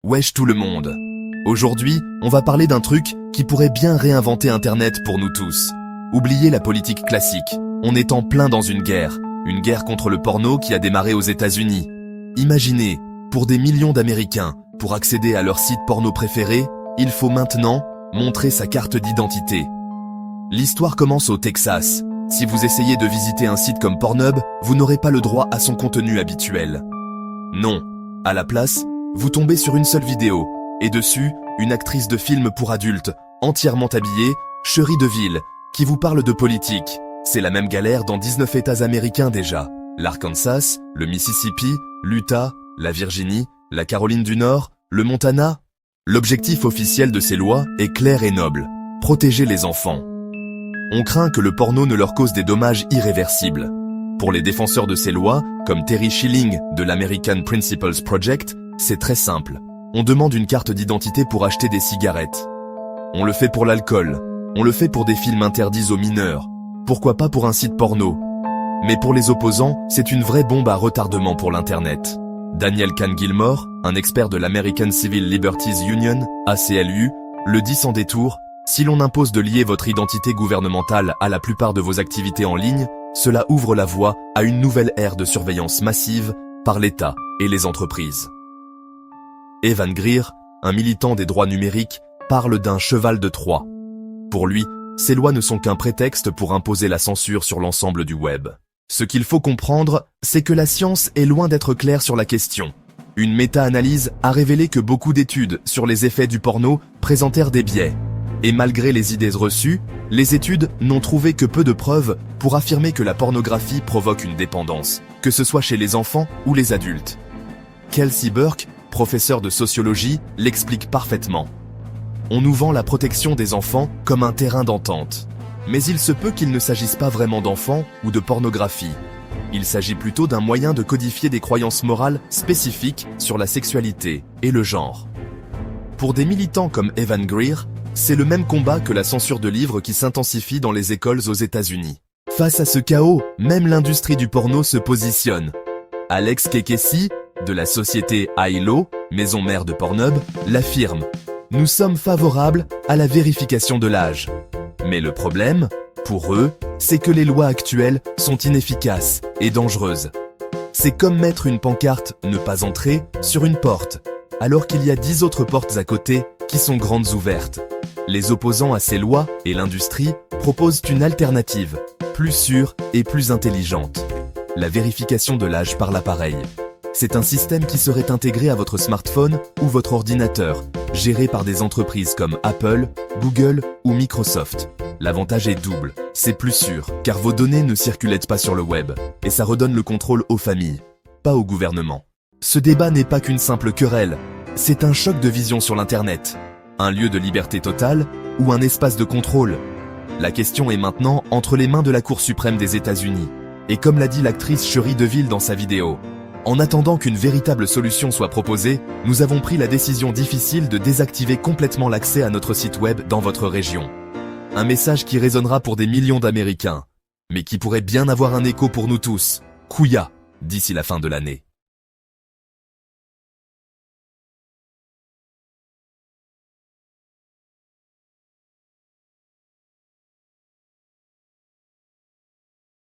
Wesh tout le monde. Aujourd'hui, on va parler d'un truc qui pourrait bien réinventer Internet pour nous tous. Oubliez la politique classique, on est en plein dans une guerre contre le porno qui a démarré aux États-Unis. Imaginez, pour des millions d'Américains, pour accéder à leur site porno préféré, il faut maintenant montrer sa carte d'identité. L'histoire commence au Texas. Si vous essayez de visiter un site comme Pornhub, vous n'aurez pas le droit à son contenu habituel. Non. À la place, vous tombez sur une seule vidéo, et dessus, une actrice de film pour adultes, entièrement habillée, chérie de ville, qui vous parle de politique. C'est la même galère dans 19 États américains déjà. L'Arkansas, le Mississippi, l'Utah, la Virginie, la Caroline du Nord, le Montana. L'objectif officiel de ces lois est clair et noble. Protéger les enfants. On craint que le porno ne leur cause des dommages irréversibles. Pour les défenseurs de ces lois, comme Terry Schilling de l'American Principles Project, c'est très simple. On demande une carte d'identité pour acheter des cigarettes. On le fait pour l'alcool. On le fait pour des films interdits aux mineurs. Pourquoi pas pour un site porno? Mais pour les opposants, c'est une vraie bombe à retardement pour l'Internet. Daniel Kahn Gilmore, un expert de l'American Civil Liberties Union, ACLU, le dit sans détour, si l'on impose de lier votre identité gouvernementale à la plupart de vos activités en ligne, cela ouvre la voie à une nouvelle ère de surveillance massive par l'État et les entreprises. Evan Greer, un militant des droits numériques, parle d'un cheval de Troie. Pour lui, ces lois ne sont qu'un prétexte pour imposer la censure sur l'ensemble du web. Ce qu'il faut comprendre, c'est que la science est loin d'être claire sur la question. Une méta-analyse a révélé que beaucoup d'études sur les effets du porno présentèrent des biais. Et malgré les idées reçues, les études n'ont trouvé que peu de preuves pour affirmer que la pornographie provoque une dépendance, que ce soit chez les enfants ou les adultes. Kelsey Burke, professeur de sociologie, l'explique parfaitement. On nous vend la protection des enfants comme un terrain d'entente. Mais il se peut qu'il ne s'agisse pas vraiment d'enfants ou de pornographie. Il s'agit plutôt d'un moyen de codifier des croyances morales spécifiques sur la sexualité et le genre. Pour des militants comme Evan Greer, c'est le même combat que la censure de livres qui s'intensifie dans les écoles aux États-Unis. Face à ce chaos, même l'industrie du porno se positionne. Alex Kekesi, de la société ILO, maison mère de Pornhub, l'affirme. Nous sommes favorables à la vérification de l'âge. Mais le problème, pour eux, c'est que les lois actuelles sont inefficaces et dangereuses. C'est comme mettre une pancarte « Ne pas entrer » sur une porte, alors qu'il y a 10 autres portes à côté qui sont grandes ouvertes. Les opposants à ces lois et l'industrie proposent une alternative, plus sûre et plus intelligente. La vérification de l'âge par l'appareil. C'est un système qui serait intégré à votre smartphone ou votre ordinateur, géré par des entreprises comme Apple, Google ou Microsoft. L'avantage est double, c'est plus sûr, car vos données ne circulent pas sur le web, et ça redonne le contrôle aux familles, pas au gouvernement. Ce débat n'est pas qu'une simple querelle, c'est un choc de vision sur l'Internet. Un lieu de liberté totale ou un espace de contrôle? La question est maintenant entre les mains de la Cour suprême des États-Unis. Et comme l'a dit l'actrice Chérie de Ville dans sa vidéo, en attendant qu'une véritable solution soit proposée, nous avons pris la décision difficile de désactiver complètement l'accès à notre site web dans votre région. Un message qui résonnera pour des millions d'Américains, mais qui pourrait bien avoir un écho pour nous tous. Kouya, d'ici la fin de l'année.